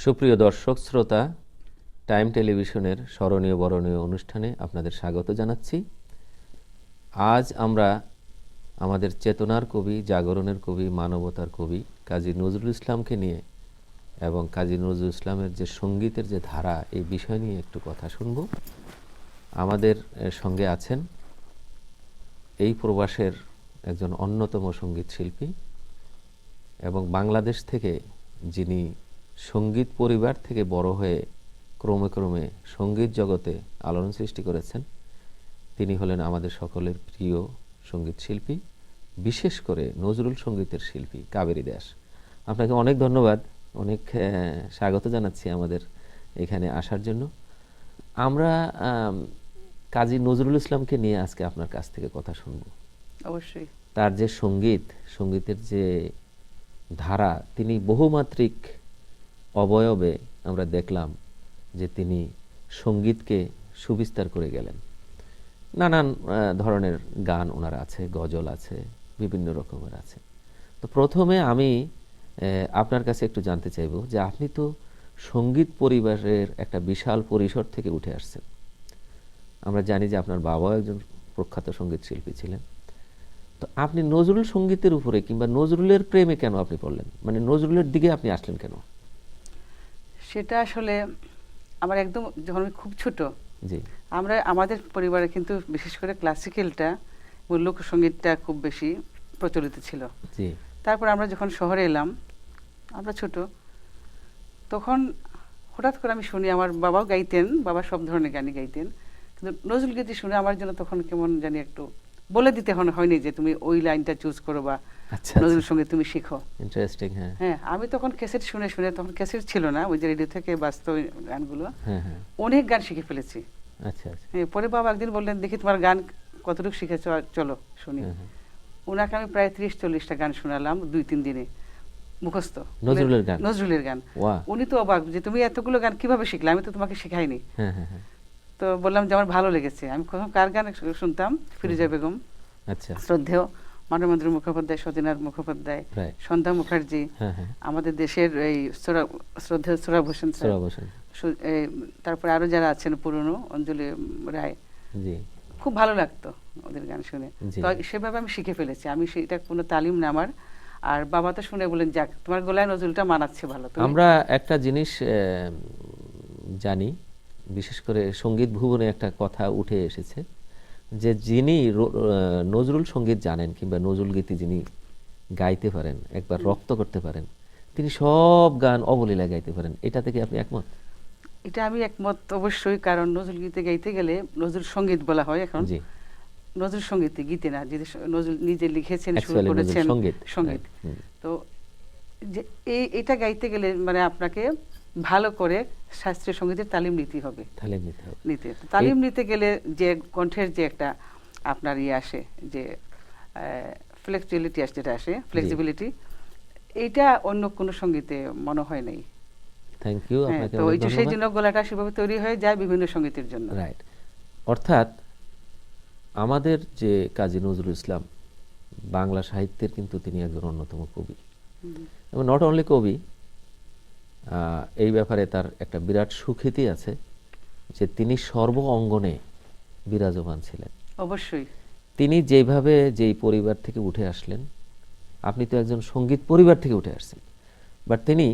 সুপ্রিয় দর্শক শ্রোতা, টাইম টেলিভিশনের স্মরণীয় বরণীয় অনুষ্ঠানে আপনাদের স্বাগত জানাচ্ছি। আজ আমরা আমাদের চেতনার কবি, জাগরণের কবি, মানবতার কবি কাজী নজরুল ইসলামকে নিয়ে এবং কাজী নজরুল ইসলামের যে সঙ্গীতের যে ধারা, এই বিষয় নিয়ে একটু কথা শুনব। আমাদের সঙ্গে আছেন এই প্রবাসের একজন অন্যতম সঙ্গীত শিল্পী এবং বাংলাদেশ থেকে যিনি সঙ্গীত পরিবার থেকে বড় হয়ে ক্রমে ক্রমে সঙ্গীত জগতে আলোড়ন সৃষ্টি করেছেন। তিনি হলেন আমাদের সকলের প্রিয় সঙ্গীত শিল্পী, বিশেষ করে নজরুল সঙ্গীতের শিল্পী কাবেরী দাস। আপনাকে অনেক ধন্যবাদ, অনেক স্বাগত জানাচ্ছি আমাদের এখানে আসার জন্য। আমরা কাজী নজরুল ইসলামকে নিয়ে আজকে আপনার কাছ থেকে কথা শুনব। অবশ্যই। তার যে সঙ্গীতের যে ধারা, তিনি বহুমাত্রিক অবয়বে আমরা দেখলাম যে তিনি সঙ্গীতকে সুবিস্তার করে গেলেন। নানান ধরনের গান ওনার আছে, গজল আছে, বিভিন্ন রকমের আছে। তো প্রথমে আমি আপনার কাছে একটু জানতে চাইব যে আপনি তো সঙ্গীত পরিবারের একটা বিশাল পরিসর থেকে উঠে আসছেন। আমরা জানি যে আপনার বাবাও একজন প্রখ্যাত সঙ্গীত শিল্পী ছিলেন। তো আপনি নজরুল সঙ্গীতের উপরে কিংবা নজরুলের প্রেমে কেন আপনি পড়লেন, মানে নজরুলের দিকে আপনি আসলেন কেন? সেটা আসলে আমার একদম যখন আমি খুব ছোট, জি, আমাদের পরিবারে কিন্তু বিশেষ করে ক্লাসিক্যালটা ও লোকসঙ্গীতটা খুব বেশি প্রচলিত ছিল। জি। তারপর আমরা যখন শহরে এলাম, আমরা ছোট, তখন হঠাৎ করে আমি শুনি আমার বাবাও গাইতেন, বাবা সব ধরনের গানই গাইতেন, কিন্তু নজরুল গীতি শুনে আমার জন্য তখন কেমন জানি একটু বলে দিতে হয়নি যে তুমি ওই লাইনটা চুজ করো বা নজরুল সঙ্গীত তুমি শিখো। ইন্টারেস্টিং। হ্যাঁ, আমি তখন ক্যাসেট শুনে তখন ক্যাসেট ছিল না, ওই যে রেডিও থেকে বাস্তব গানগুলো, হ্যাঁ হ্যাঁ। অনেক গান শিখে ফেলেছি। আচ্ছা আচ্ছা। হ্যাঁ, পরে বাবা একদিন বললেন, দেখি তোমার গান কতটুকু শিখেছ, চলো শুনি। ওনাকে আমি প্রায় 30-40টা গান শোনালাম 2-3 দিনে, মুখস্থ নজরুলের গান। উনি তো অবাক যে তুমি এতগুলো গান কিভাবে শিখলে, আমি তো তোমাকে শেখাইনি। তো বললাম যে আমার ভালো লেগেছে। আমি কার গান শুনতাম, ফিরোজা বেগম, আচ্ছা, শ্রদ্ধেয় মানবেন্দ্র মুখোপাধ্যায়, সতীনাথ মুখোপাধ্যায়, সন্ধ্যা মুখার্জি, আমাদের দেশের এই শ্রদ্ধেয় সুরাভূষণ, তারপরে আরো যারা আছেন পুরনো, অঞ্জলি রায়, খুব ভালো লাগতো ওদের গান শুনে। তো সেভাবে আমি শিখে ফেলেছি। আমি সেটা কোনো তালিম না আমার। আর বাবা তো শুনে বলেন, যাক তোমার গলায় নজরুলটা মানাচ্ছে ভালো। আমরা একটা জিনিস জানি, বিশেষ করে সঙ্গীত ভুবনে একটা কথা উঠে এসেছে যে যিনি নজরুল সঙ্গীত জানেন কিংবা নজরুল গীতি যিনি গাইতে পারেন, একবার রপ্ত করতে পারেন, তিনি সব গান অবলীলা গাইতে পারেন। এটা থেকে আপনি একমত? এটা আমি একমত অবশ্যই, কারণ নজরুল গীতে গাইতে গেলে নজরুল সঙ্গীত বলা হয় এখন। জি, নজরুল সঙ্গীতে, গীতে না, যদি নজরুল নিজে লিখেছেন, সুর করেছেন, সঙ্গীত। তো যে এটা গাইতে গেলে মানে আপনাকে ভালো করে শাস্ত্রীয় সঙ্গীতের তালিম নিতে হবে। তালিম নিতে গেলে যে কণ্ঠের যে একটা আপনার আসে, যে ফ্লেক্সিবিলিটি যেটা আসে, ফ্লেক্সিবিলিটি, এইটা অন্য কোনো সঙ্গীতে মনে হয় নাই। থ্যাংক ইউ আপনাকে। তো সেই জন্য গলাটা সেভাবে তৈরি হয়ে যায় বিভিন্ন সঙ্গীতের জন্য। রাইট। অর্থাৎ আমাদের যে কাজী নজরুল ইসলাম বাংলা সাহিত্যের কিন্তু তিনি একজন অন্যতম কবি, এবং নট অনলি কবি, এই ব্যাপারে তার একটা বিরাট সুখ্যাতি আছে যে তিনি সর্ব অঙ্গনে বিরাজমান ছিলেন। অবশ্যই। তিনি যেভাবে যেই পরিবার থেকে উঠে আসলেন, আপনি তো একজন সঙ্গীত পরিবার থেকে উঠে আসছেন, বাট তিনি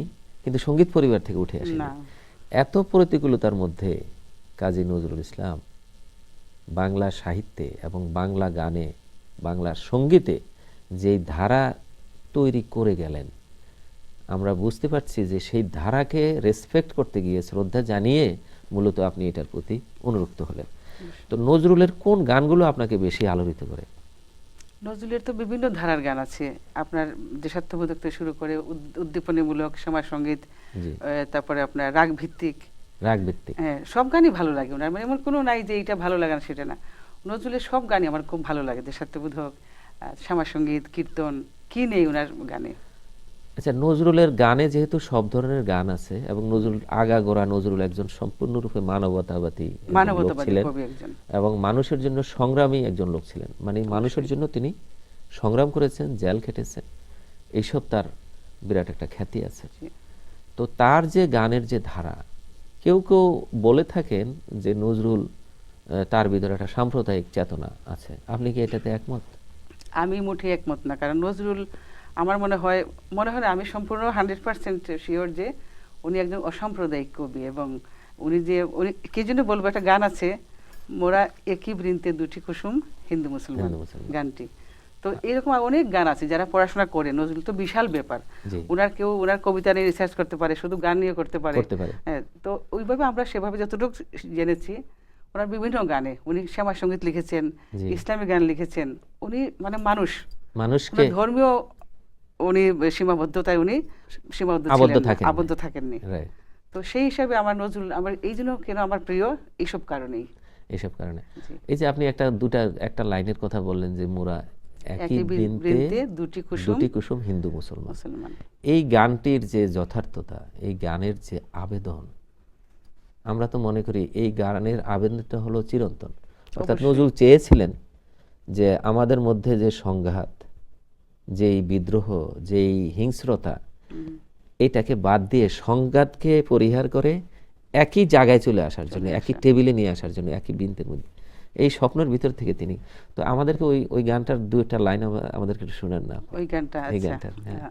কিন্তু সঙ্গীত পরিবার থেকে উঠে আসেন। এত প্রতিকূলতার মধ্যে কাজী নজরুল ইসলাম বাংলা সাহিত্যে এবং বাংলা গানে, বাংলা সঙ্গীতে যেই ধারা তৈরি করে গেলেন, আমরা বুঝতে পারছি যে সেই ধারাকে রেসপেক্ট করতে গিয়ে, শ্রদ্ধা জানিয়ে মূলত আপনি এটার প্রতি অনুরক্ত হলেন। তো নজরুলের কোন গানগুলো আপনাকে বেশি আলোড়িত করে? নজরুলের তো বিভিন্ন ধারার গান আছে, আপনার দেশাত্মবোধক থেকে শুরু করে উদ্দীপনীমূলক, সমাজ সঙ্গীত, তারপরে আপনার রাগ ভিত্তিক, হ্যাঁ, সব গানই ভালো লাগে ওনার। মানে এমন কোনো নাই যে এটা ভালো লাগে না, সেটা না। নজরুলের সব গানই আমার খুব ভালো লাগে, দেশাত্মবোধক, সমাজ সঙ্গীত, কীর্তন, কি নেই ওনার গানে। আচ্ছা, নজরুলের গানে যেহেতু সব ধরনের গান আছে এবং নজরুল আগাগোড়া নজরুল একজন সম্পূর্ণরূপে মানবতাবাদী ছিলেন এবং মানুষের জন্য সংগ্রামী একজন লোক ছিলেন। মানে মানুষের জন্য তিনি সংগ্রাম করেছেন, জেল খেটেছেন, এইসব তার বিরাট একটা খ্যাতি আছে। তো তার যে গানের যে ধারা, কেউ কেউ বলে থাকেন যে নজরুল তার ভিতরে একটা সাম্প্রদায়িক চেতনা আছে। আপনি কি এটাতে একমত? আমি মোটেই একমত না, কারণ নজরুল আমার মনে হয় না, আমি সম্পূর্ণ 100% শিওর যে উনি একজন অসাম্প্রদায়িক কবি। এবং উনি কি জন্য বলবো, একটা গান আছে, মোরা একই বৃন্তে দুটি কুসুম হিন্দু মুসলমান গানটি। তো এরকম অনেক গান আছে, যারা পড়াশোনা করে, নজরুল তো বিশাল ব্যাপার, ওনার কবিতা নিয়ে রিসার্চ করতে পারে, শুধু গান নিয়ে করতে পারে। হ্যাঁ, তো ওইভাবে আমরা সেভাবে যতটুকু জেনেছি, ওনার বিভিন্ন গানে উনি শ্যামা সঙ্গীত লিখেছেন, ইসলামী গান লিখেছেন। উনি মানে মানুষকে ধর্মীয় উনি সীমাবদ্ধতায় উনি আবদ্ধ থাকেননি। তো সেই হিসাবে আমার নজরুল আমার এই জন্য কেন আমার প্রিয়, এইসব কারণে। এই যে আপনি একটা লাইনের কথা বললেন যে মোরা একই বৃন্তে দুটি কুসুম হিন্দু মুসলমান, এই গানটির যে যথার্থতা, এই গানের যে আবেদন, আমরা তো মনে করি এই গানের আবেদনটা হলো চিরন্তন। অর্থাৎ নজরুল চেয়েছিলেন যে আমাদের মধ্যে যে সংঘাত, যেই বিদ্রোহ, যেই হিংস্রতা, এটাকে বাদ দিয়ে সংঘাতকে পরিহার করে একই জায়গায় চলে আসার জন্য, একই টেবিলে নিয়ে আসার জন্য, একই বৃন্তের মধ্যে, এই স্বপ্নের ভিতর থেকে তিনি। তো আমাদেরকে ওই গানটার দুইটা লাইন আমাদেরকে শুনেন না? ওই গানটা হ্যাঁ।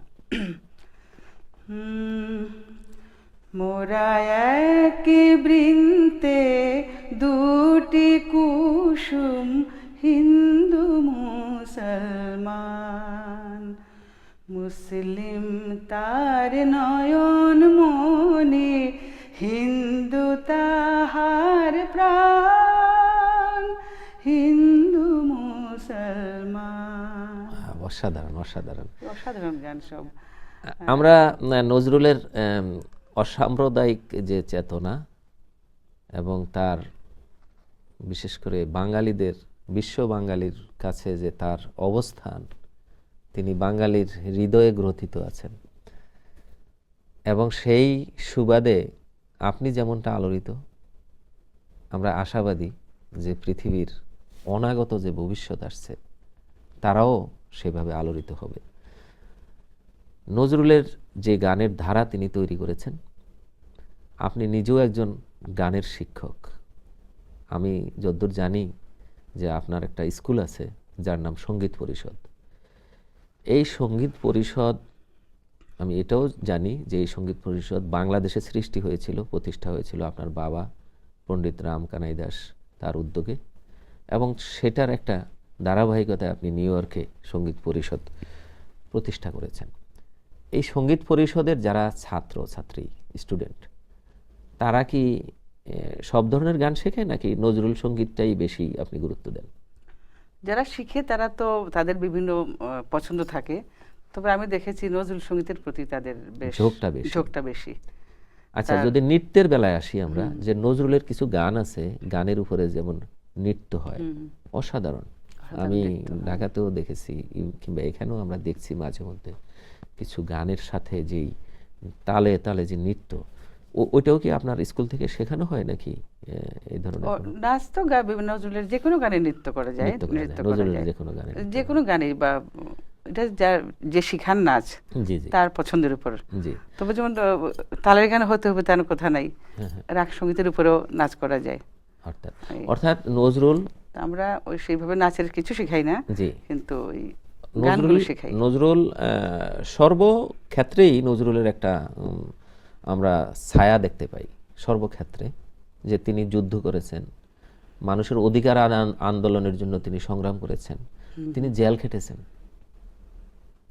মোরা একই বৃন্তে দুটি কুসুম হিন্দু মুসলমান, মুসলিম তার নয়ন মনে, হিন্দু তাহার প্রাণ, হিন্দু মুসলমান। অসাধারণ গান সব। আমরা নজরুলের অসাম্প্রদায়িক যে চেতনা এবং তার বিশেষ করে বাঙালিদের, বিশ্ব বাঙালির কাছে যে তার অবস্থান, তিনি বাঙালির হৃদয়ে গ্রথিত আছেন, এবং সেই সুবাদে আপনি যেমনটা আলোড়িত, আমরা আশাবাদী যে পৃথিবীর অনাগত যে ভবিষ্যৎ আসছে তারাও সেভাবে আলোড়িত হবে। নজরুলের যে গানের ধারা তিনি তৈরি করেছেন, আপনি নিজেও একজন গানের শিক্ষক। আমি যতদূর জানি যে আপনার একটা স্কুল আছে যার নাম সঙ্গীত পরিষদ। এই সঙ্গীত পরিষদ, আমি এটাও জানি যে এই সঙ্গীত পরিষদ বাংলাদেশে সৃষ্টি হয়েছিল, প্রতিষ্ঠা হয়েছিল আপনার বাবা পণ্ডিত রাম কানাই দাস তার উদ্যোগে, এবং সেটার একটা ধারাবাহিকতায় আপনি নিউ ইয়র্কে সঙ্গীত পরিষদ প্রতিষ্ঠা করেছেন। এই সঙ্গীত পরিষদের যারা ছাত্র ছাত্রী, স্টুডেন্ট, তারা কি সব ধরনের গান শেখে নাকি নজরুল সঙ্গীতটাই বেশি আপনি গুরুত্ব দেন? যারা শিখে তারা তো তাদের বিভিন্ন পছন্দ থাকে, তবে আমি দেখেছি নজরুল সঙ্গীতের প্রতি তাদের ঝোঁকটা বেশি। আচ্ছা, যদি নৃত্যের বেলায় আসি আমরা, যে নজরুলের কিছু গান আছে, গানের উপরে যেমন নৃত্য হয়, অসাধারণ। আমি ঢাকাতেও দেখেছি, কিংবা এখানেও আমরা দেখছি মাঝে মধ্যে কিছু গানের সাথে যেই তালে তালে যে নৃত্য, ওইটাও কি আপনার স্কুল থেকে শেখানো হয় নাকি? এই ধরনের নাচ তো বিভিন্ন নজরুলের যে কোনো গানে নৃত্য করা যায়, যে কোনো গানে, বা এটা যে শিখান নাচ তার পছন্দের উপর। তবে যেমন তালের গান হতে হবে তার কথা নাই, রাগ সঙ্গীতের উপরেও নাচ করা যায়। অর্থাৎ নজরুল, আমরা ওই সেইভাবে নাচের কিছু শেখাই না, কিন্তু ওই গানগুলো শেখাই। নজরুল সর্বক্ষেত্রেই নজরুলের একটা আমরা ছায়া দেখতে পাই, সর্বক্ষেত্রে, যে তিনি যুদ্ধ করেছেন, মানুষের অধিকার আন্দোলনের জন্য তিনি সংগ্রাম করেছেন, তিনি জেল খেটেছেন,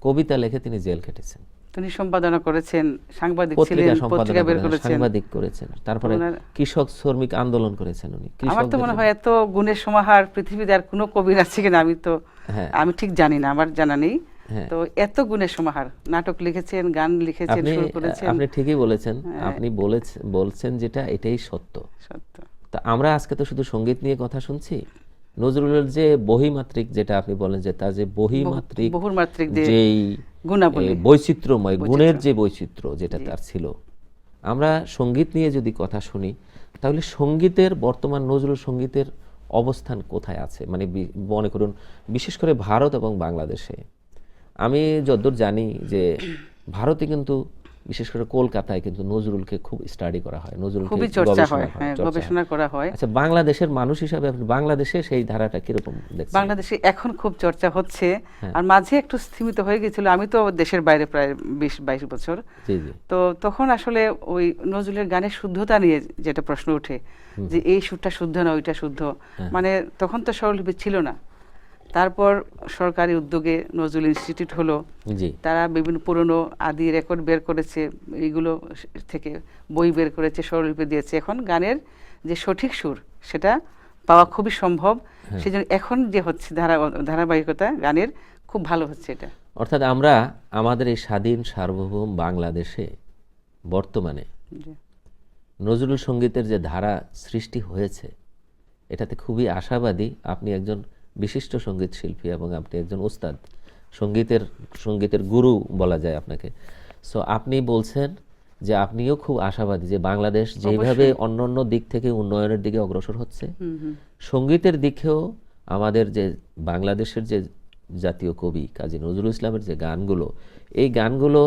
কবিতা লিখে তিনি জেল খেটেছেন, তিনি সম্পাদনা করেছেন, সাংবাদিক ছিলেন, পত্রিকা বের করেছেন, সাংবাদিক করেছেন, তারপরে কৃষক শ্রমিক আন্দোলন করেছেন উনি। আমার তো মনে হয় এত গুণের সমাহার পৃথিবীতে আর কোনো কবির আছে কিনা আমি ঠিক জানি না, আমার জানা নেই। তো এত গুণের সমাহার, নাটক লিখেছেন, গান লিখেছেন, সুর করেছেন। আপনি ঠিকই বলেছেন, আপনি বলছেন যেটা, এটাই সত্য। তা আমরা আজকে তো শুধু সঙ্গীত নিয়ে কথা শুনছি। নজরুলের যে বহিমাত্রিক, যেটা আপনি বলেন যে তার যে বহুমাত্রিক যেই বৈচিত্র্যময় গুণের যে বৈচিত্র্য যেটা তার ছিল, আমরা সঙ্গীত নিয়ে যদি কথা শুনি, তাহলে সঙ্গীতের বর্তমান নজরুল সঙ্গীতের অবস্থান কোথায় আছে? মানে মনে করুন বিশেষ করে ভারত এবং বাংলাদেশে, আমি যতদূর জানি যে ভারতে কিন্তু বিশেষ করে কলকাতায় কিন্তু নজরুলকে খুব স্টাডি করা হয়, নজরুলকে খুবই চর্চা হয়, গবেষণা করা হয়। আচ্ছা, বাংলাদেশের মানুষ হিসাবে আপনি বাংলাদেশে সেই ধারাটা কিরকম দেখছেন? বাংলাদেশে এখন খুব চর্চা হচ্ছে, আর মাঝে একটু স্থিমিত হয়ে গেছিল। আমি তো দেশের বাইরে প্রায় 20-22 বছর, তো তখন আসলে ওই নজরুলের গানের শুদ্ধতা নিয়ে যেটা প্রশ্ন ওঠে যে এই সুরটা শুদ্ধ না ওইটা শুদ্ধ, মানে তখন তো স্বরলিপি ছিল না। তারপর সরকারি উদ্যোগে নজরুল ইনস্টিটিউট হলো, তারা বিভিন্ন পুরনো আদি রেকর্ড বের করেছে, এইগুলো থেকে বই বের করেছে, স্বরলিপি দিয়েছে। এখন গানের যে সঠিক সুর সেটা পাওয়া খুবই সম্ভব। সেজন্য এখন যে হচ্ছে ধারাবাহিকতা গানের খুব ভালো হচ্ছে এটা। অর্থাৎ আমরা আমাদের এই স্বাধীন সার্বভৌম বাংলাদেশে বর্তমানে নজরুল সঙ্গীতের যে ধারা সৃষ্টি হয়েছে এটাতে খুবই আশাবাদী। আপনি একজন বিশিষ্ট সঙ্গীত শিল্পী এবং আপনি একজন ওস্তাদ, সঙ্গীতের গুরু বলা যায় আপনাকে। সো আপনি বলছেন যে আপনিও খুব আশাবাদী যে বাংলাদেশ যেভাবে অন্যান্য দিক থেকে উন্নয়নের দিকে অগ্রসর হচ্ছে, সঙ্গীতের দিকেও আমাদের যে বাংলাদেশের যে জাতীয় কবি কাজী নজরুল ইসলামের যে গানগুলো, এই গানগুলো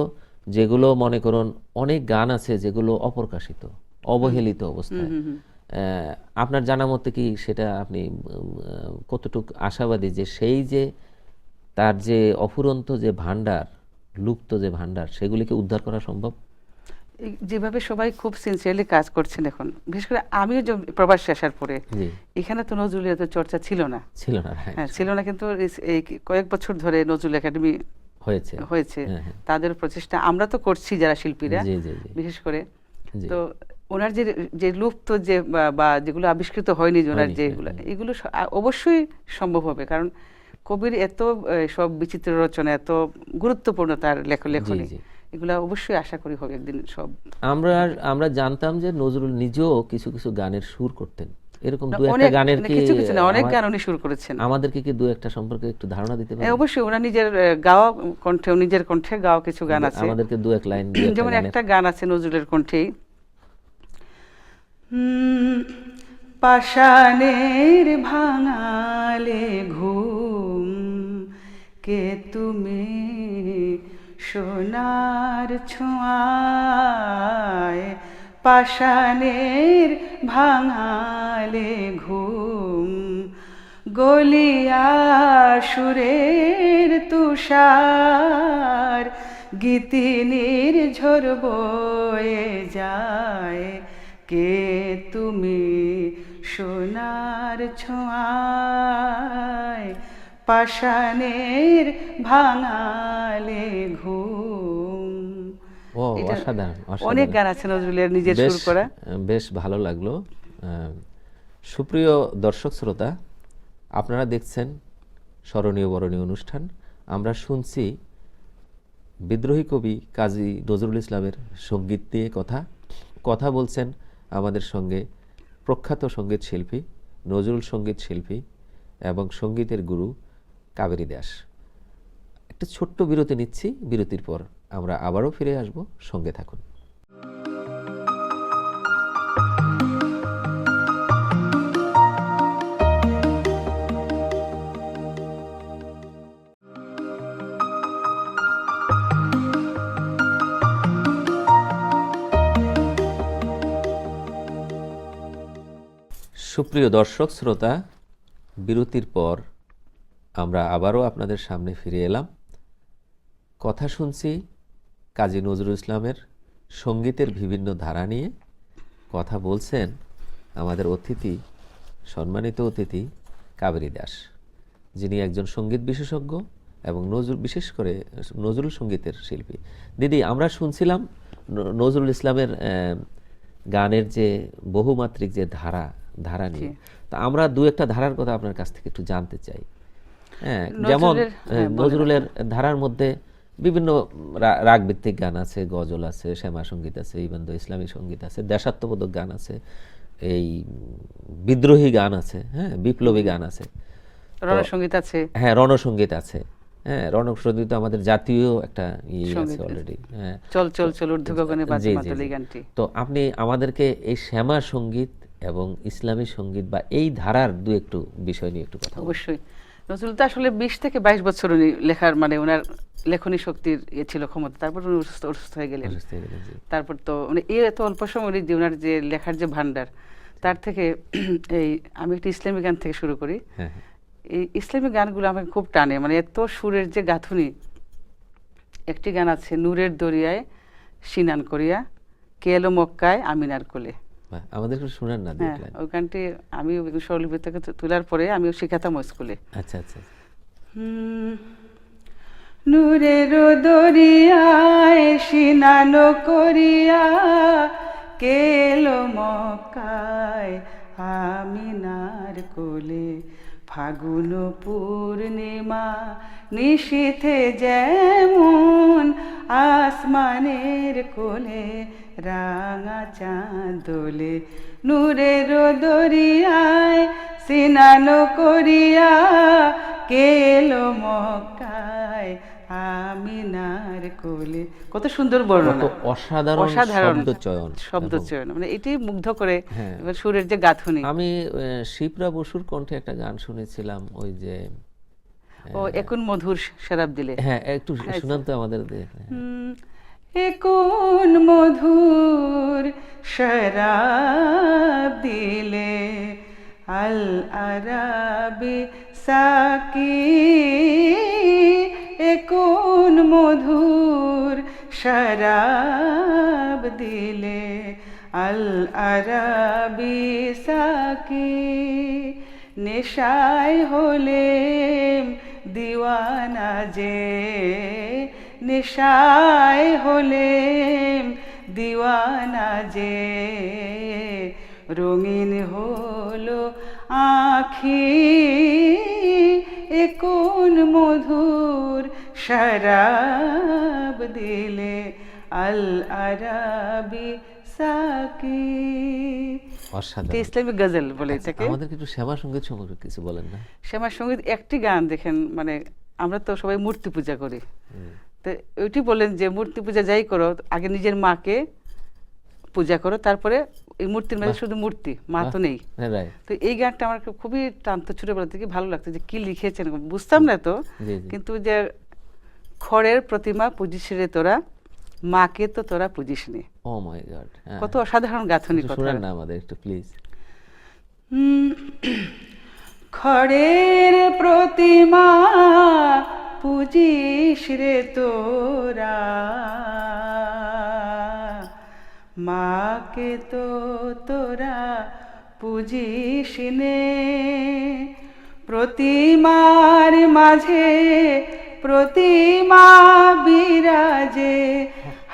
যেগুলো মনে করুন অনেক গান আছে যেগুলো অপ্রকাশিত, অবহেলিত অবস্থায়, আপনার জানা মতে কি সেটা আপনি কতটুকু আশাবাদী যে সেই যে তার যে অফুরন্ত যে ভান্ডার, লুপ্ত যে ভান্ডার, সেগুলিকে উদ্ধার করা সম্ভব? যেভাবে সবাই খুব সিনসিয়ারলি কাজ করছেন এখন, বিশেষ করে আমিও যে প্রবাসে আসার পরে এখানে তো নজরুলের এত চর্চা ছিল না, হ্যাঁ ছিল না, কিন্তু এই কয়েক বছর ধরে নজরুল একাডেমি হয়েছে, তাদের প্রচেষ্টা আমরা তো করছি যারা শিল্পীরা বিশেষ করে। তো ওনার যে লুপ্ত যে বা যেগুলো আবিষ্কৃত হয়নি, ওনার যেগুলো, এগুলো অবশ্যই সম্ভব হবে, কারণ কবির এত সব বিচিত্র রচনা, এত গুরুত্বপূর্ণ তার লেখনী, এগুলো অবশ্যই আশা করি হবে একদিন সব। আমরা জানতাম যে নজরুল নিজেও কিছু কিছু গানের সুর করতেন, এরকম দু একটা গানের কি কিছু না অনেক গান উনি সুর করেছেন। আমাদেরকে কি দু একটা সম্পর্কে একটু ধারণা দিতে পারেন? অবশ্যই, ওনার নিজের কণ্ঠে গাওয়া কিছু গান আছে, আমাদেরকে দু এক লাইন। যেমন একটা গান আছে নজরুলের কণ্ঠেই, পাষাণের ভাঙালে ঘুম কে তুমি সোনার ছোঁয়ায়, পাষাণের ভাঙালে ঘুম গলিয়া সুরের তুষার, গীতিনীর ঝর বয়ে যায়, কে তুমি সোনার ছোঁয়ায়, পাষাণের ভাঙালে ঘুম। অনেক গান আছে নজরুলের নিজের সুর করা, বেশ ভালো লাগলো। সুপ্রিয় দর্শক শ্রোতা, আপনারা দেখছেন স্মরণীয় বরণীয় অনুষ্ঠান। আমরা শুনছি বিদ্রোহী কবি কাজী নজরুল ইসলামের সঙ্গীত নিয়ে কথা বলছেন আমাদের সঙ্গে প্রখ্যাত সঙ্গীত শিল্পী, নজরুল সঙ্গীত শিল্পী এবং সঙ্গীতের গুরু কাবেরী দাস। একটা ছোট্ট বিরতি নিচ্ছি, বিরতির পর আমরা আবারও ফিরে আসব, সঙ্গে থাকুন। সুপ্রিয় দর্শক শ্রোতা, বিরতির পর আমরা আবারও আপনাদের সামনে ফিরে এলাম। কথা শুনছি কাজী নজরুল ইসলামের সঙ্গীতের বিভিন্ন ধারা নিয়ে। কথা বলছেন আমাদের অতিথি, সম্মানিত অতিথি কাবেরী দাস, যিনি একজন সঙ্গীত বিশেষজ্ঞ এবং বিশেষ করে নজরুল সঙ্গীতের শিল্পী। দিদি, আমরা শুনছিলাম নজরুল ইসলামের গানের যে বহুমাত্রিক যে ধারা নিয়ে, তা আমরা দু একটা ধারার কথা আপনার কাছ থেকে একটু জানতে চাই। হ্যাঁ, যেমন নজরুলের ধারার মধ্যে বিভিন্ন রাগভিত্তিক গান আছে, গজল আছে, শ্যামা সঙ্গীত আছে, ইবান্দ ইসলামী সঙ্গীত আছে, দেশাত্মবোধক গান আছে, এই বিদ্রোহী গান আছে, হ্যাঁ, বিপ্লবী গান আছে, রণসঙ্গীত আছে, হ্যাঁ রণসঙ্গীত আছে, হ্যাঁ রণসঙ্গীত আমাদের জাতীয় একটা আছে অলরেডি। হ্যাঁ, চল চল চল ঊর্ধ্ব গগনে বাজে মাদল এই গানটি। তো আপনি আমাদেরকে এই শ্যামা সঙ্গীত এবং ইসলামী সঙ্গীত বা এই ধারার দু একটু বিষয় নিয়ে একটু কথা। অবশ্যই, নজরুল তো আসলে 20 থেকে 22 বছর উনি লেখার মানে ওনার লেখনী শক্তির ছিল ক্ষমতা, তারপর উনি অসুস্থ হয়ে গেলেন। তারপর তো মানে এত অল্প সময় উনি ওনার যে লেখার যে ভান্ডার, তার থেকে এই আমি একটা ইসলামী গান থেকে শুরু করি। এই ইসলামী গানগুলো আমাকে খুব টানে, মানে এত সুরের যে গাঁথুনি। একটি গান আছে, নূরের দরিয়ায় সিনান করিয়া কে এলো মক্কায় আমিনার কোলে। আমাদের শোনান না? হ্যাঁ, ওই গানটি আমি স্বরলিপি থেকে তোলার পরে আমিও শিখাতাম স্কুলে। আচ্ছা আচ্ছা। নূরের দরিয়ায় সিনান করিয়া কে এলো মক্কায় আমিনার কোলে, ফাগুন পূর্ণিমা নিশীথে যেমন আসমানের কোলে রাঙা চাঁদ দোলে। নূরের দরিয়ায় সিনান করিয়া কে এলো মক্কায় আমিনার কোলে। কত সুন্দর বর্ণনা, অসাধারণ শব্দচয়ন, মানে এটি মুগ্ধ করে সুরের যে গাঁথুনি। আমি শিপ্রা বসুর কণ্ঠে একটা গান শুনেছিলাম, ওই যে ও এখন মধুর শরাব দিলে। হ্যাঁ, একটু শুনান তো আমাদের। এখন মধুর শরাব দিলে আল আরাবি সাকি, এখন মধুর শরাব দিলে আল আরাবি সাকি, নেশায় হলে দিওয়ানা যে, নেশায় হলে দিওয়ানা যে, রঙিন হলো আখি এখন মধুর শরাব দিলে আল আরাবি সাকি। ইসলামিক গজল বলে এটাকে। আমাদের কিছু শ্যামা সঙ্গীত সম্পর্কে কিছু বলেন না? শ্যামা সঙ্গীত একটি গান দেখেন, মানে আমরা তো সবাই মূর্তি পূজা করি, তো ওইটি বলেন যে মূর্তি পূজা যাই করো আগে নিজের মাকে পূজা করো, তারপরে এই মূর্তির মধ্যে শুধু মূর্তি, মা তো নেই। তো এই গানটা আমার খুবই টানতো ছোটবেলা থেকে, ভালো লাগতো যে কি লিখেছেন বুঝতাম না তো, কিন্তু যে খড়ের প্রতিমা পুজিস রে তোরা, মাকে তো তোরা পুজিস নি। ও মাই গড, কত অসাধারণ গাঁথনি কথা। শুনান না আমাদের একটু প্লিজ। খড়ের প্রতিমা পুজিস রে তোরা, মাকে তো তোরা পুজিস নে। প্রতিমার মাঝে প্রতিমা বিরাজে,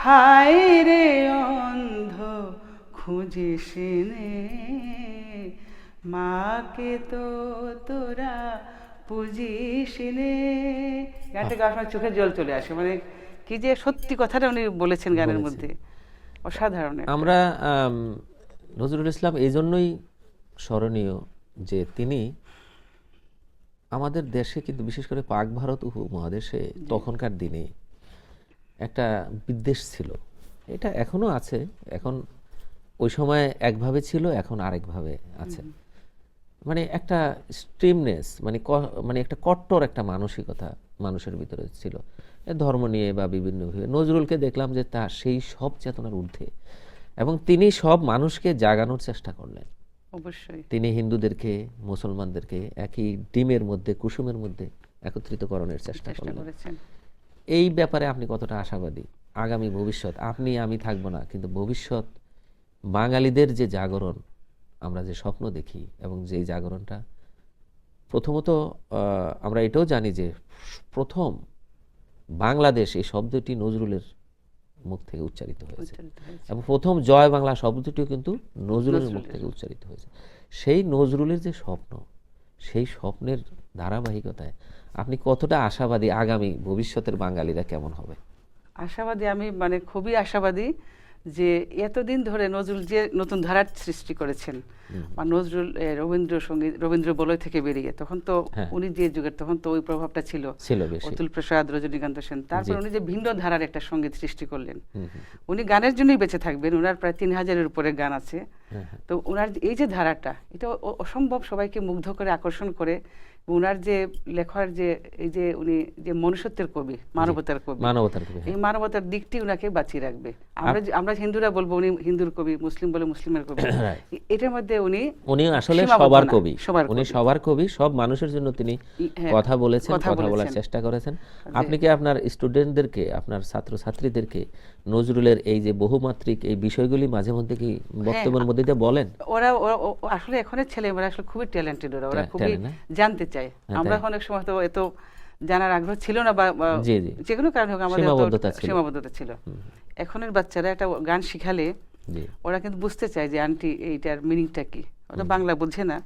হায় রে অন্ধ খুঁজিস নে, মাকে তো তোরা পুজিস নে। গানটা গাওয়ার সময় চোখে জল চলে আসে, মানে কি যে সত্যি কথাটা উনি বলেছেন গানের মধ্যে, অসাধারণ। আমরা নজরুল ইসলাম এই জন্যই স্মরণীয় যে তিনি আমাদের দেশে, কিন্তু বিশেষ করে পাক ভারত উপমহাদেশে তখনকার দিনে একটা বিদ্বেষ ছিল, এটা এখনো আছে। এখন ওই সময় একভাবে ছিল, এখন আরেকভাবে আছে। মানে একটা স্ট্রিমনেস, মানে একটা কট্টর একটা মানসিকতা মানুষের ভিতরে ছিল, ধর্ম নিয়ে বা বিভিন্নভাবে। নজরুলকে দেখলাম যে তার সেই সব চেতনার ঊর্ধ্বে, এবং তিনি সব মানুষকে জাগানোর চেষ্টা করলেন। অবশ্যই তিনি হিন্দুদেরকে মুসলমানদেরকে একই ডিমের মধ্যে, কুসুমের মধ্যে একত্রিতকরণের চেষ্টা করেছেন। এই ব্যাপারে আপনি কতটা আশাবাদী? আগামী ভবিষ্যৎ, আপনি আমি থাকবো না, কিন্তু ভবিষ্যৎ বাঙালিদের যে জাগরণ, আমরা যে স্বপ্ন দেখি, এবং যেই জাগরণটা প্রথমত আমরা এটাও জানি যে প্রথম বাংলাদেশ এই শব্দটি নজরুলের মুখ থেকে উচ্চারিত হয়েছে, এবং প্রথম জয় বাংলা শব্দটিও কিন্তু নজরুলের মুখ থেকে উচ্চারিত হয়েছে। সেই নজরুলের যে স্বপ্ন, সেই স্বপ্নের ধারাবাহিকতায় আপনি কতটা আশাবাদী? আগামী ভবিষ্যতের বাঙালিরা কেমন হবে? আশাবাদী, আমি মানে খুবই আশাবাদী যে এতদিন ধরে নজরুল যে নতুন ধারার সৃষ্টি করেছেন, বা নজরুল রবীন্দ্রসঙ্গীত, রবীন্দ্র বলয় থেকে বেরিয়ে, তখন তো উনি যে যুগের, তখন তো ওই প্রভাবটা ছিল অতুল প্রসাদ, রজনীকান্ত সেন। তারপর উনি যে ভিন্ন ধারার একটা সঙ্গীত সৃষ্টি করলেন, উনি গানের জন্যই বেঁচে থাকবেন। ওনার প্রায় 3000-এর উপরে গান আছে। তো ওনার এই যে ধারাটা, এটা অসম্ভব সবাইকে মুগ্ধ করে, আকর্ষণ করে, ওনার যে লেখার যে এই যে উনি যে মনুষ্যত্বের কবি, মানবতার কবি, এই মানবতার দিকটি উনাকে বাঁচিয়ে রাখবে। আমরা হিন্দুরা বলবো উনি হিন্দুর কবি, মুসলিম বলে মুসলিমের কবি, এটার মধ্যে উনি আসলে সবার কবি, উনি সবার কবি, সব মানুষের জন্য তিনি কথা বলেছেন, কথা বলার চেষ্টা করেছেন। আপনি কি আপনার স্টুডেন্টদেরকে, আপনার ছাত্রছাত্রীদেরকে নজরুলের এই যে বহুমাত্রিক এই বিষয়গুলি মাঝে মধ্যে কি বক্তব্যের মধ্যে দিয়ে বলেন? ওরা আসলে এখনের ছেলেমেয়েরা আসলে খুবই ট্যালেন্টেড, ওরা খুবই জানতে চায়। আমরা অনেক সময় তো এত জানার আগ্রহ ছিল না, বা যে কোনো কারণে হোক আমাদের সীমাবদ্ধতা ছিল। এখনের বাচ্চারা একটা গান শিখালে ওরা কিন্তু বুঝতে চায় যে আন্টি এইটার মিনিংটা কি, ওরা বাংলা বুঝে না।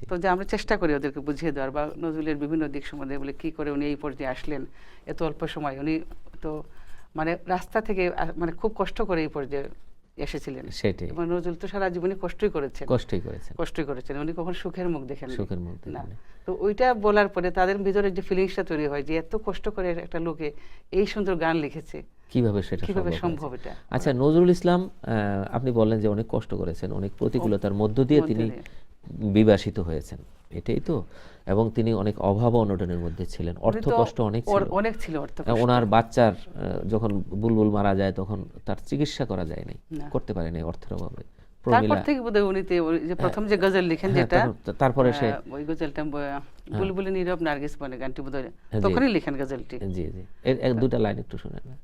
তো যে আমরা চেষ্টা করি ওদেরকে বুঝিয়ে দেওয়ার, বা নজরুলের বিভিন্ন দিক সম্বন্ধে বলে কি করে উনি এই পর্যায়ে আসলেন এত অল্প সময়। উনি তো মানে রাস্তা থেকে মানে খুব কষ্ট করে এই পর্যায়ে এসেছিলেন। সেটাই, নজরুল তো সারা জীবনে কষ্টই করেছেন, উনি কখন সুখের মুখ দেখেন না। তো ওইটা বলার পরে তাদের ভিতরে যে ফিলিংসটা তৈরি হয় যে এত কষ্ট করে একটা লোকে এই সুন্দর গান লিখেছে, কিভাবে সম্ভব এটা। আচ্ছা, নজরুল ইসলাম আপনি বললেন যে অনেক কষ্ট করেছেন, অনেক প্রতিকূলতার মধ্য দিয়ে তিনি বিভাসিত হয়েছেন, এটাই তো। এবং তিনি অনেক অভাব অনটনের মধ্যে ছিলেন, অর্থ কষ্ট অনেক ছিল। ওনার বাচ্চার যখন বুলবুল মারা যায় তখন তার চিকিৎসা করা যায় নাই, করতে পারে নাই অর্থের অভাবে। তারপর থেকে বোধহয় উনি যে প্রথম যে গজল লিখেন, যেটা তারপরে সে ওই গজলটা বুলবুলি নীরব নার্গিস বনে গানটি বোধহয় তখনই লিখেন গজলটি। জি জি, এর দুটো লাইন একটু শুনেন না।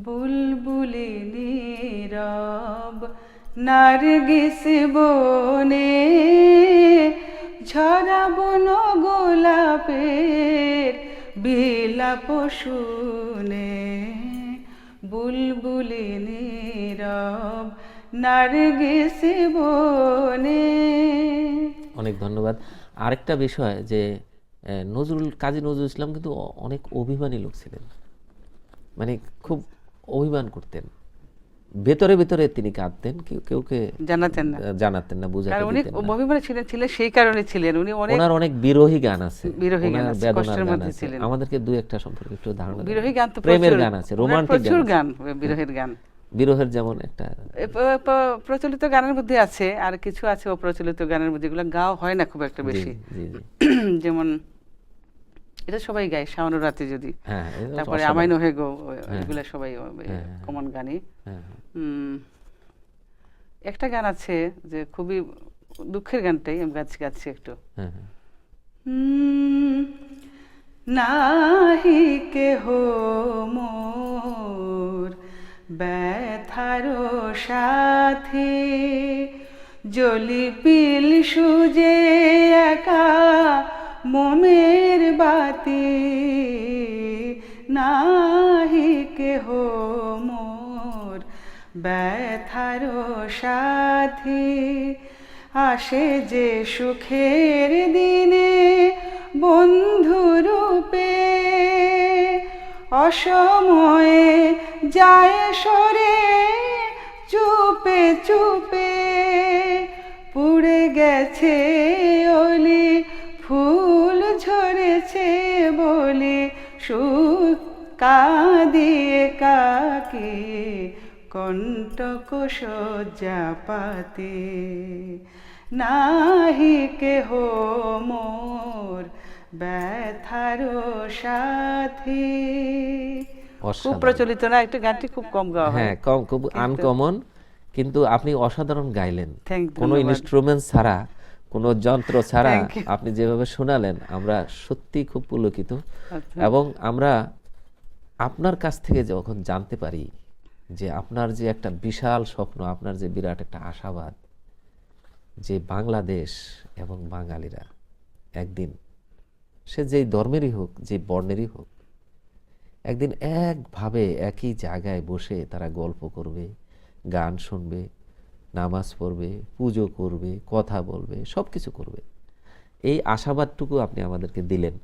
বুলবুলি নীরব নার্গিস বনে ঝরাবো না গোলাপের বিলাপ শুনে, বুলবুলি নীরব নার্গিস বনে। অনেক ধন্যবাদ। আরেকটা বিষয় যে কাজী নজরুল ইসলাম কিন্তু অনেক অভিমানী লোক ছিলেন, মানে খুব অভিমান করতেন, ভেতরে ভেতরে তিনি কাঁদতেন, কেউকে জানাতেন না, বুঝাতে দিতেন না। অভিমানী ছিলেন সেই কারণে ছিলেন উনি। ওনার অনেক বিরহী গান আছে, বেদনার গান আছে। আমাদেরকে দুই একটা সম্পর্কে একটু ধারণা। বিরহী গান তো প্রেমের গান আছে, রোমান্টিক গান, বিরহের গান, বিরহের যেমন একটা প্রচলিত গানের মধ্যে আছে, আর কিছু আছে অপ্রচলিত গানের মধ্যে, যেগুলো গাওয়া হয় না খুব একটা বেশি। যেমন এটা সবাই গায়, শাওনের রাতে যদি, তারপরে আমায় নহে গো, এগুলা সবাই কমন গানই। একটা গান আছে যে খুবই দুঃখের গানটাই আমি গাচ্ছি একটু। নাহি কেহ মোর ব্যথার সাথী, জলি পিল সুজে একা মোমের বাতি, নাহি কেহ মোর ব্যথার সাথী, আসে যে সুখের দিনে বন্ধু রূপে, অসময়ে যায় সরে চুপে চুপে, পুড়ে গেছে অলি ফুল ঝরেছে বলে, সুখ কাঁদিয়ে কাকে কণ্টক শয্যা পাতে, নাহি কেহ মোর ব্যথার সাথী। খুব প্রচলিত না, একটা গানটি খুব কম গাওয়া হয়। খুব আনকমন, কিন্তু আপনি অসাধারণ গাইলেন, কোনো ইনস্ট্রুমেন্ট ছাড়া, কোনো যন্ত্র ছাড়া আপনি যেভাবে শোনালেন, আমরা সত্যি খুব পুলকিত। এবং আমরা আপনার কাছ থেকে যখন জানতে পারি যে আপনার যে একটা বিশাল স্বপ্ন, আপনার যে বিরাট একটা আশাবাদ যে বাংলাদেশ এবং বাঙালিরা একদিন, সে যেই ধর্মেরই হোক, যে বর্ণেরই হোক, একদিন একভাবে একই জায়গায় বসে তারা গল্প করবে, গান শুনবে, নামাজ পড়বে, পুজো করবে, কথা বলবে, সব কিছু করবে। এই আশাবাদটুকু আপনি আমাদেরকে দিলেন।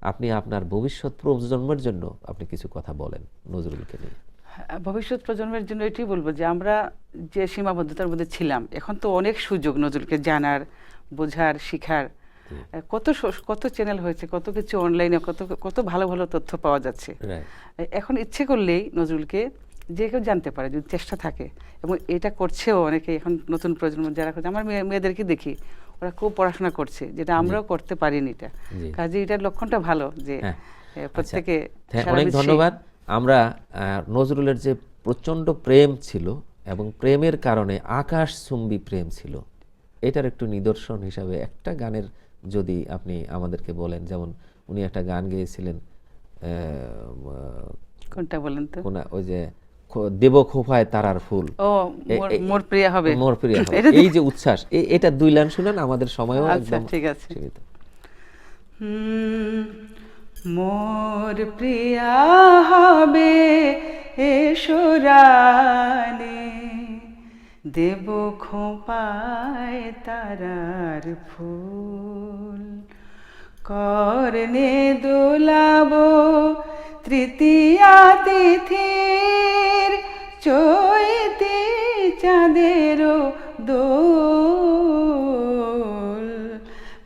আপনি আপনার ভবিষ্যৎ প্রজন্মের জন্য আপনি কিছু কথা বলেন নজরুলকে নিয়ে। ভবিষ্যৎ প্রজন্মের জন্য এটাই বলবো যে আমরা যে সীমাবদ্ধতার মধ্যে ছিলাম, এখন তো অনেক সুযোগ নজরুলকে জানার, বোঝার, শিখার। কত চ্যানেল হয়েছে, কত কিছু অনলাইনে, কত ভালো ভালো তথ্য পাওয়া যাচ্ছে। এখন ইচ্ছে করলেই নজরুলকে যে কেউ জানতে পারে যদি চেষ্টা থাকে, এবং এটা করছেও অনেকে। এখন নতুন প্রজন্ম যারা করছে, আমার মেয়েদেরকে দেখি, ওরা খুব পড়াশোনা করছে, যেটা আমরাও করতে পারিনি। এটা কাজে এটার লক্ষণটা ভালো যে প্রত্যেকে। অনেক ধন্যবাদ। আমরা নজরুলের যে প্রচন্ড প্রেম ছিল এবং প্রেমের কারণে আকাশচুম্বী প্রেম ছিল, এটার একটু নিদর্শন হিসাবে একটা গানের যদি আপনি আমাদেরকে বলেন। যেমন উনি একটা গান গেয়েছিলেন, কোনটা বলেন তো? ওই যে দেব খোপায় তারার ফুল, ও মোর প্রিয়া হবে, মোর প্রিয়া হবে, এই যে উচ্ছ্বাস, এটা দুই লাইন শুনেন, আমাদের সময়ও একদম ঠিক আছে। মোর প্রিয়া হবে এসো রানে, দেব খোপায় তারার ফুল, করনে দোলাবো তৃতীয়া তিথির, চৈতে চাঁদের দোল,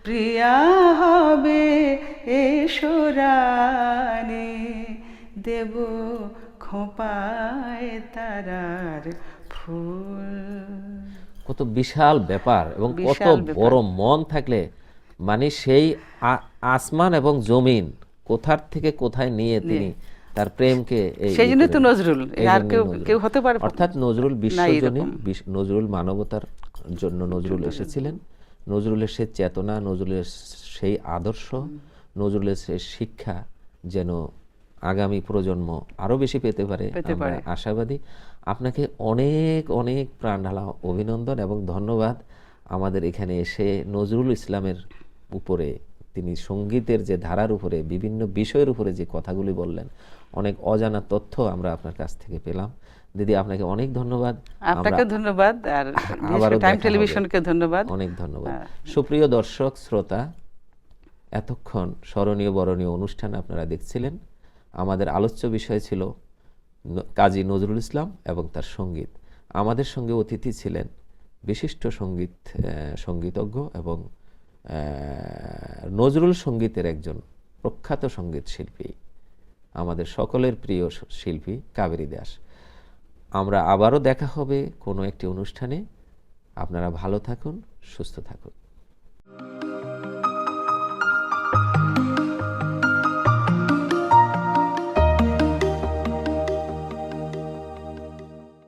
প্রিয়া হবে এসো রানে, দেব খোপায় তারার ফুল। কত বিশাল ব্যাপার এবং কত বড় মন থাকলে মানে সেই আসমান এবং জমিন কোথার থেকে কোথায় নিয়ে তিনি তার প্রেমকে, সেই জন্যই তো নজরুল, আর কেউ হতে পারে। অর্থাৎ নজরুল বিশ্বজনীন, নজরুল মানবতার জন্য নজরুল এসেছিলেন। নজরুলের সেই চেতনা, নজরুলের সেই আদর্শ, নজরুলের সেই শিক্ষা যেন আগামী প্রজন্ম আরো বেশি পেতে পারে, আমরা আশাবাদী। আপনাকে অনেক অনেক প্রাণ ঢালা অভিনন্দন এবং ধন্যবাদ আমাদের এখানে এসে নজরুল ইসলামের উপরে, তিনি সঙ্গীতের যে ধারার উপরে, বিভিন্ন বিষয়ের উপরে যে কথাগুলি বললেন, অনেক অজানা তথ্য আমরা আপনার কাছ থেকে পেলাম। দিদি, আপনাকে অনেক ধন্যবাদ। আপনাকে ধন্যবাদ, আর টাইম টেলিভিশনকে ধন্যবাদ, অনেক ধন্যবাদ। সুপ্রিয় দর্শক শ্রোতা, এতক্ষণ স্মরণীয় বরণীয় অনুষ্ঠান আপনারা দেখছিলেন। আমাদের আলোচ্য বিষয় ছিল কাজী নজরুল ইসলাম এবং তার সঙ্গীত। আমাদের সঙ্গে অতিথি ছিলেন বিশিষ্ট সঙ্গীতজ্ঞ এবং নজরুল সঙ্গীতের একজন প্রখ্যাত সঙ্গীত শিল্পী, আমাদের সকলের প্রিয় শিল্পী কাবেরী দাস। আমরা আবারও দেখা হবে কোনো একটি অনুষ্ঠানে। আপনারা ভালো থাকুন, সুস্থ থাকুন।